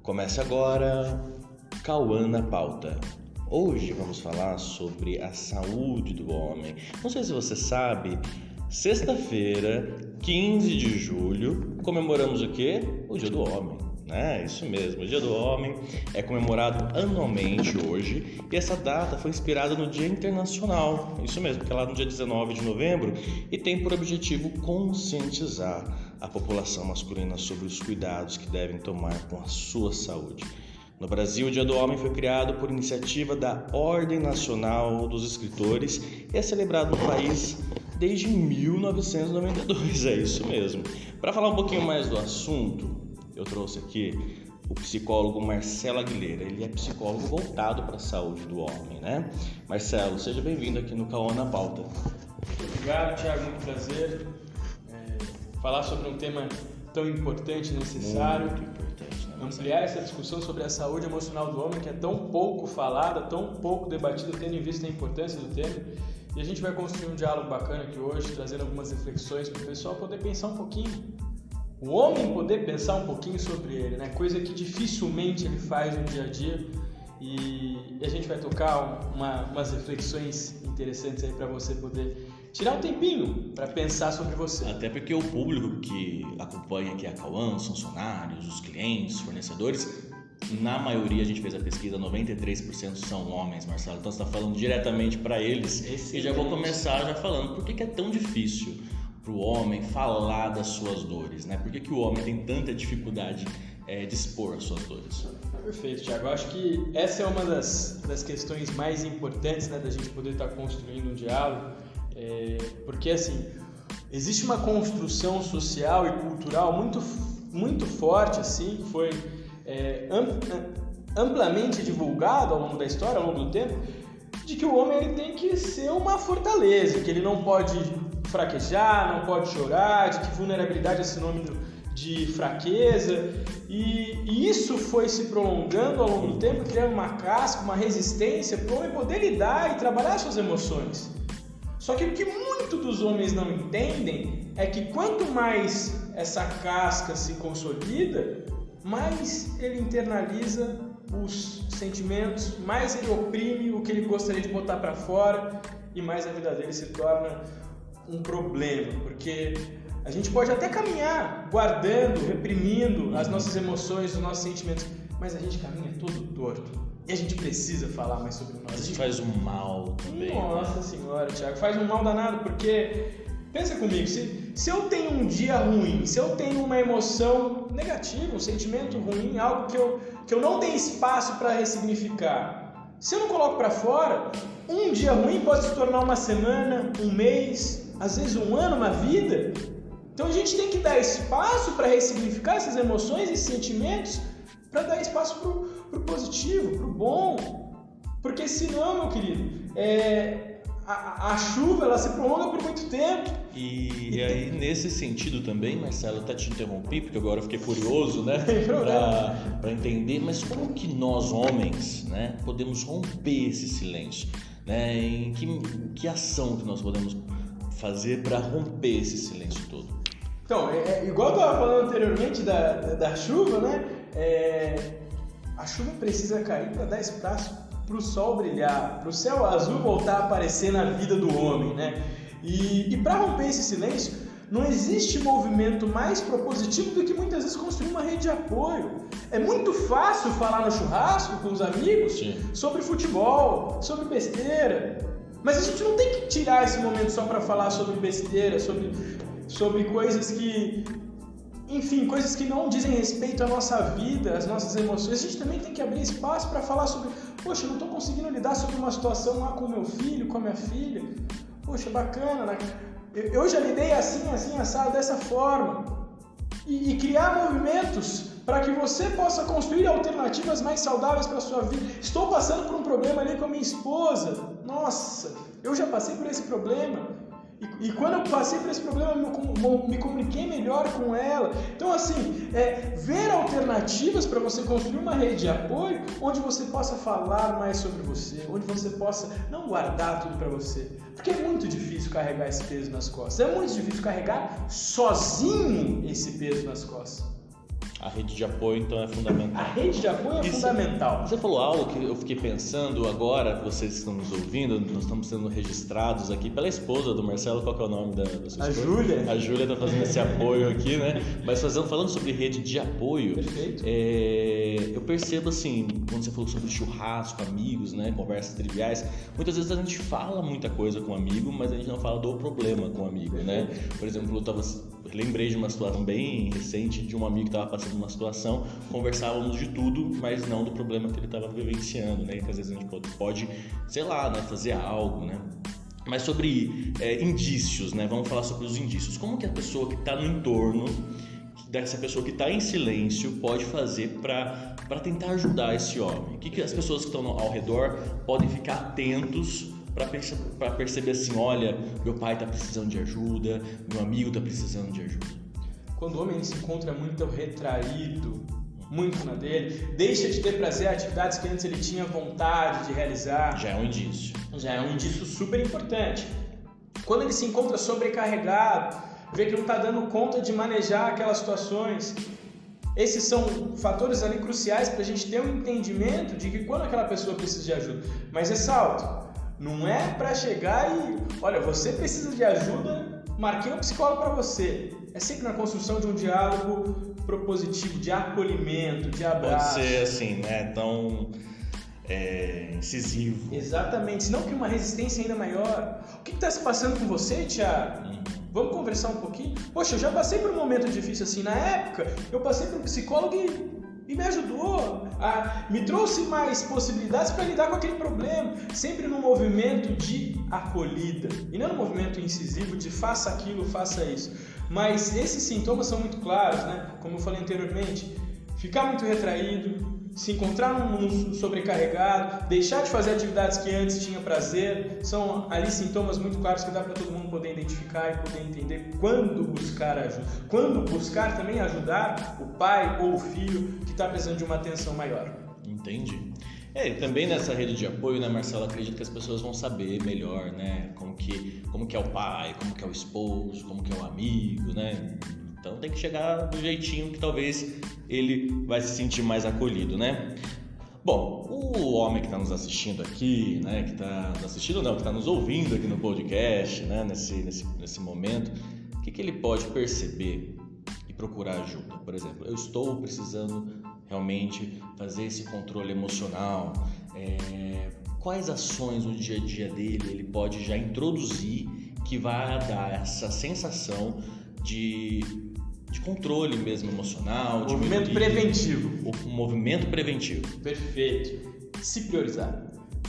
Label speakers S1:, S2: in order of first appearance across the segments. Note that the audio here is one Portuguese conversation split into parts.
S1: Começa agora, Cauã na Pauta. Hoje vamos falar sobre a saúde do homem. Não sei se você sabe, sexta-feira, 15 de julho, comemoramos o quê? O Dia do Homem, né? Isso mesmo, o Dia do Homem é comemorado anualmente hoje e essa data foi inspirada no Dia Internacional, isso mesmo, que é lá no dia 19 de novembro e tem por objetivo conscientizar a população masculina sobre os cuidados que devem tomar com a sua saúde. No Brasil, o Dia do Homem foi criado por iniciativa da Ordem Nacional dos Escritores e é celebrado no país desde 1992, é isso mesmo. Para falar um pouquinho mais do assunto, eu trouxe aqui o psicólogo Marcelo Aguilera. Ele é psicólogo voltado para a saúde do homem, né? Marcelo, seja bem-vindo aqui no Cauã na Pauta.
S2: Obrigado, Thiago, muito prazer. Falar sobre um tema tão importante e necessário.
S1: Muito importante, né?
S2: Ampliar essa discussão sobre a saúde emocional do homem, que é tão pouco falada, tão pouco debatida, tendo em vista a importância do tema. E a gente vai construir um diálogo bacana aqui hoje, trazendo algumas reflexões para o pessoal poder pensar um pouquinho. O homem poder pensar um pouquinho sobre ele, né? Coisa que dificilmente ele faz no dia a dia. E a gente vai tocar umas reflexões interessantes aí para você poder tirar um tempinho para pensar sobre você.
S1: Até porque o público que acompanha aqui a Cauã, os funcionários, os clientes, os fornecedores, na maioria a gente fez a pesquisa, 93% são homens, Marcelo. Então você está falando diretamente para eles.
S2: Excelente.
S1: E já vou começar já falando por que é tão difícil para o homem falar das suas dores, né? Por que o homem tem tanta dificuldade de expor as suas dores?
S2: Perfeito, Thiago. Eu acho que essa é uma das questões mais importantes, né, da gente poder estar construindo um diálogo. Porque assim, existe uma construção social e cultural muito forte, assim, que foi amplamente divulgado ao longo da história, ao longo do tempo, de que o homem ele tem que ser uma fortaleza, que ele não pode fraquejar, não pode chorar, de que vulnerabilidade é sinônimo de fraqueza, e isso foi se prolongando ao longo do tempo, criando uma casca, uma resistência para o homem poder lidar e trabalhar suas emoções. Só que o que muitos dos homens não entendem é que quanto mais essa casca se consolida, mais ele internaliza os sentimentos, mais ele oprime o que ele gostaria de botar para fora e mais a vida dele se torna um problema, porque a gente pode até caminhar guardando, reprimindo as nossas emoções, os nossos sentimentos, mas a gente caminha todo torto. E a gente precisa falar mais sobre nós.
S1: Isso faz um mal também.
S2: Nossa Senhora, Thiago, faz um mal danado, porque pensa comigo, se eu tenho um dia ruim, se eu tenho uma emoção negativa, um sentimento ruim, algo que eu não tenho espaço para ressignificar, se eu não coloco para fora, um dia ruim pode se tornar uma semana, um mês, às vezes um ano, uma vida. Então a gente tem que dar espaço para ressignificar essas emoções e sentimentos, para dar espaço pro positivo, pro bom. Porque senão, meu querido, a chuva ela se prolonga por muito tempo.
S1: E aí, nesse sentido também, Marcelo, eu até te interrompi, porque agora eu fiquei curioso, né? Para entender, mas como que nós, homens, né, podemos romper esse silêncio? Né? Em que ação que nós podemos fazer para romper esse silêncio todo?
S2: Então, igual eu estava falando anteriormente da chuva, né? A chuva precisa cair para dar espaço para o sol brilhar, para o céu azul voltar a aparecer na vida do homem, né? E para romper esse silêncio, não existe movimento mais propositivo do que muitas vezes construir uma rede de apoio. É muito fácil falar no churrasco com os amigos sobre futebol, sobre besteira, mas a gente não tem que tirar esse momento só para falar sobre besteira, sobre coisas que... Enfim, coisas que não dizem respeito à nossa vida, às nossas emoções. A gente também tem que abrir espaço para falar sobre... Poxa, eu não estou conseguindo lidar sobre uma situação lá com o meu filho, com a minha filha. Poxa, bacana, né? Eu já lidei assim, assado, dessa forma. E criar movimentos para que você possa construir alternativas mais saudáveis para a sua vida. Estou passando por um problema ali com a minha esposa. Nossa, eu já passei por esse problema. E quando eu passei por esse problema, eu me comuniquei melhor com ela. Então, assim, ver alternativas para você construir uma rede de apoio onde você possa falar mais sobre você, onde você possa não guardar tudo para você. Porque é muito difícil carregar esse peso nas costas. É muito difícil carregar sozinho esse peso nas costas.
S1: A rede de apoio, então, é fundamental.
S2: A rede de apoio é fundamental.
S1: Você falou algo que eu fiquei pensando agora, vocês estão nos ouvindo, nós estamos sendo registrados aqui pela esposa do Marcelo. Qual que é o nome da sua esposa?
S2: A Júlia.
S1: A Júlia está fazendo esse apoio aqui, né? Mas falando sobre rede de apoio,
S2: perfeito.
S1: Eu percebo assim, quando você falou sobre churrasco, amigos, né? Conversas triviais, muitas vezes a gente fala muita coisa com um amigo, mas a gente não fala do problema com o amigo, né? Por exemplo, eu lembrei de uma situação bem recente de um amigo que estava passando uma situação, conversávamos de tudo, mas não do problema que ele estava vivenciando, né? Que às vezes a gente pode, sei lá, né, fazer algo, né? Mas sobre indícios, né? Vamos falar sobre os indícios. Como que a pessoa que está no entorno dessa pessoa que está em silêncio pode fazer para tentar ajudar esse homem? O que as pessoas que estão ao redor podem ficar atentos para perceber assim, olha, meu pai está precisando de ajuda, meu amigo está precisando de ajuda?
S2: Quando o homem se encontra muito retraído, muito na dele, deixa de ter prazer em atividades que antes ele tinha vontade de realizar.
S1: Já é um indício.
S2: Já é um indício super importante. Quando ele se encontra sobrecarregado, vê que não está dando conta de manejar aquelas situações. Esses são fatores ali cruciais para a gente ter um entendimento de que quando aquela pessoa precisa de ajuda. Mas ressalto, não é para chegar e, olha, você precisa de ajuda, marquei um psicólogo para você. É sempre na construção de um diálogo propositivo, de acolhimento, de abraço.
S1: Pode ser assim, né? Tão incisivo.
S2: Exatamente, senão cria uma resistência ainda maior. O que está se passando com você, Thiago? Vamos conversar um pouquinho? Poxa, eu já passei por um momento difícil assim. Na época, eu passei por um psicólogo e me ajudou, me trouxe mais possibilidades para lidar com aquele problema, sempre num movimento de acolhida e não num movimento incisivo de faça aquilo, faça isso. Mas esses sintomas são muito claros, né? Como eu falei anteriormente, ficar muito retraído, se encontrar num sobrecarregado, deixar de fazer atividades que antes tinha prazer, são ali sintomas muito claros que dá para todo mundo poder identificar e poder entender quando buscar ajuda. Quando buscar também ajudar o pai ou o filho que está precisando de uma atenção maior.
S1: Entendi. E também nessa rede de apoio, né, Marcelo, acredito que as pessoas vão saber melhor, né, como que é o pai, como que é o esposo, como que é o amigo, né? Então tem que chegar do jeitinho que talvez ele vai se sentir mais acolhido, né? Bom, o homem que está nos assistindo aqui, né, que está nos ouvindo aqui no podcast, né, nesse momento, o que ele pode perceber e procurar ajuda? Por exemplo, eu estou precisando realmente fazer esse controle emocional. Quais ações no dia a dia dele ele pode já introduzir que vai dar essa sensação de controle mesmo emocional, de
S2: movimento preventivo.
S1: Um movimento preventivo.
S2: Perfeito. Se priorizar.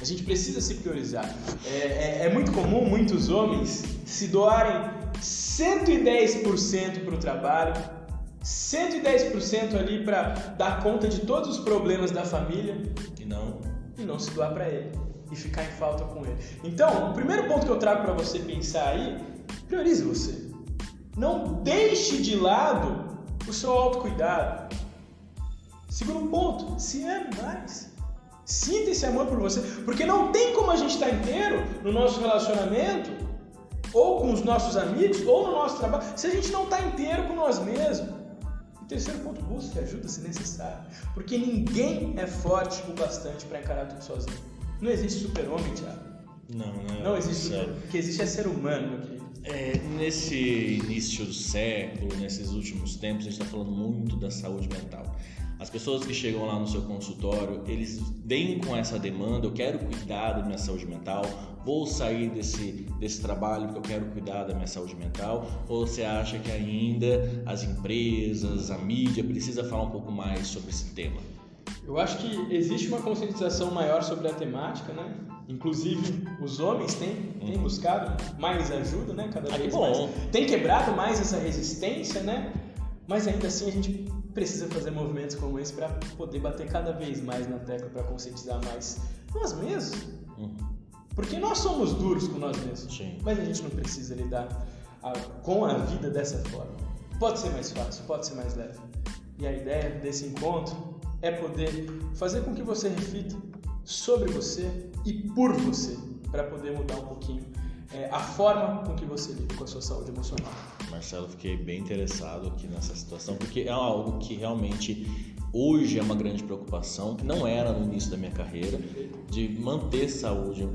S2: A gente precisa se priorizar. É muito comum muitos homens se doarem 110% para o trabalho, 110% ali para dar conta de todos os problemas da família e não se doar para ele e ficar em falta com ele. Então, o primeiro ponto que eu trago para você pensar aí, priorize você. Não deixe de lado o seu autocuidado. Segundo ponto, se ame mais. Sinta esse amor por você, porque não tem como a gente estar inteiro no nosso relacionamento, ou com os nossos amigos, ou no nosso trabalho, se a gente não está inteiro com nós mesmos. E terceiro ponto, busque ajuda se necessário, porque ninguém é forte o bastante para encarar tudo sozinho. Não existe super-homem, Thiago. Não existe super-homem. O que existe é ser humano, meu querido.
S1: Nesse início do século, nesses últimos tempos, a gente está falando muito da saúde mental. As pessoas que chegam lá no seu consultório, eles vêm com essa demanda: eu quero cuidar da minha saúde mental, vou sair desse trabalho porque eu quero cuidar da minha saúde mental. Ou você acha que ainda as empresas, a mídia precisa falar um pouco mais sobre esse tema?
S2: Eu acho que existe uma conscientização maior sobre a temática, né? Inclusive os homens têm buscado mais ajuda, né? Cada vez mais. Tem quebrado mais essa resistência, né? Mas ainda assim a gente precisa fazer movimentos como esse para poder bater cada vez mais na tecla, para conscientizar mais nós mesmos. Porque nós somos duros com nós mesmos.
S1: Sim.
S2: Mas a gente não precisa lidar com a vida dessa forma. Pode ser mais fácil, pode ser mais leve. E a ideia desse encontro é poder fazer com que você reflita sobre você e por você, para poder mudar um pouquinho a forma com que você lida com a sua saúde emocional.
S1: Marcelo, fiquei bem interessado aqui nessa situação, porque é algo que realmente hoje é uma grande preocupação, que não era no início da minha carreira, de manter saúde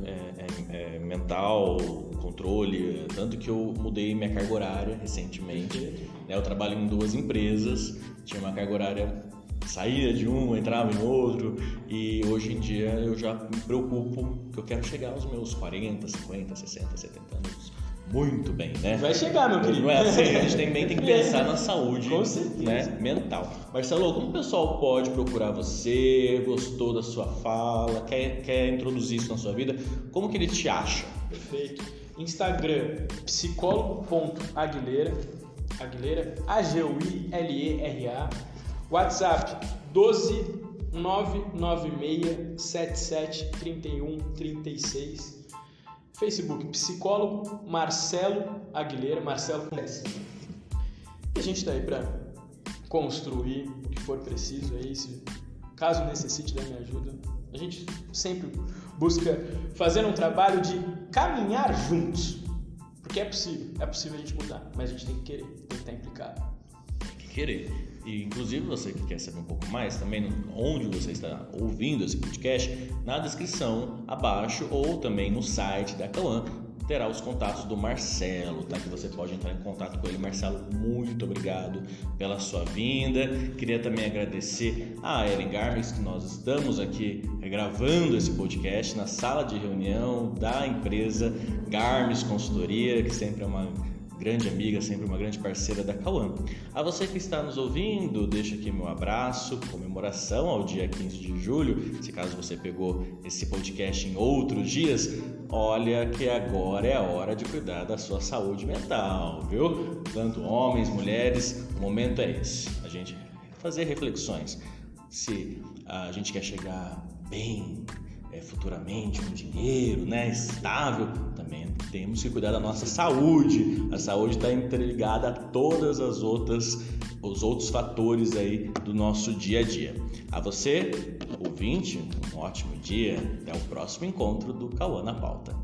S1: mental, controle, tanto que eu mudei minha carga horária recentemente, né? Eu trabalho em 2 empresas, tinha uma carga horária, saía de um, entrava em outro, e hoje em dia eu já me preocupo que eu quero chegar aos meus 40, 50, 60, 70 anos muito bem, né?
S2: Vai chegar, meu querido.
S1: Não é assim, a gente também tem que pensar na saúde,
S2: né,
S1: mental. Marcelo, como o pessoal pode procurar você? Gostou da sua fala? Quer introduzir isso na sua vida? Como que ele te acha?
S2: Perfeito. Instagram, psicólogo.aguilera, Aguilera. WhatsApp, 12 996 77 31 36. Facebook, psicólogo Marcelo Aguilera, Marcelo com S. E a gente está aí para construir o que for preciso aí, caso necessite da minha ajuda. A gente sempre busca fazer um trabalho de caminhar juntos, porque é possível a gente mudar, mas a gente tem que querer, tem que estar implicado.
S1: Tem que querer. E, inclusive, você que quer saber um pouco mais, também onde você está ouvindo esse podcast, na descrição abaixo ou também no site da Cauã, terá os contatos do Marcelo, tá? Que você pode entrar em contato com ele. Marcelo, muito obrigado pela sua vinda. Queria também agradecer a Ellen Garmix, que nós estamos aqui gravando esse podcast na sala de reunião da empresa Garmix Consultoria, que sempre é uma grande amiga, sempre uma grande parceira da Cauã. A você que está nos ouvindo, deixo aqui meu abraço, comemoração ao dia 15 de julho, se caso você pegou esse podcast em outros dias, olha que agora é a hora de cuidar da sua saúde mental, viu? Tanto homens, mulheres, o momento é esse, a gente fazer reflexões. Se a gente quer chegar bem futuramente com dinheiro, né, estável, também temos que cuidar da nossa saúde. A saúde está interligada a todas os outros fatores aí do nosso dia a dia. A você, ouvinte, um ótimo dia. Até o próximo encontro do Cauã na Pauta.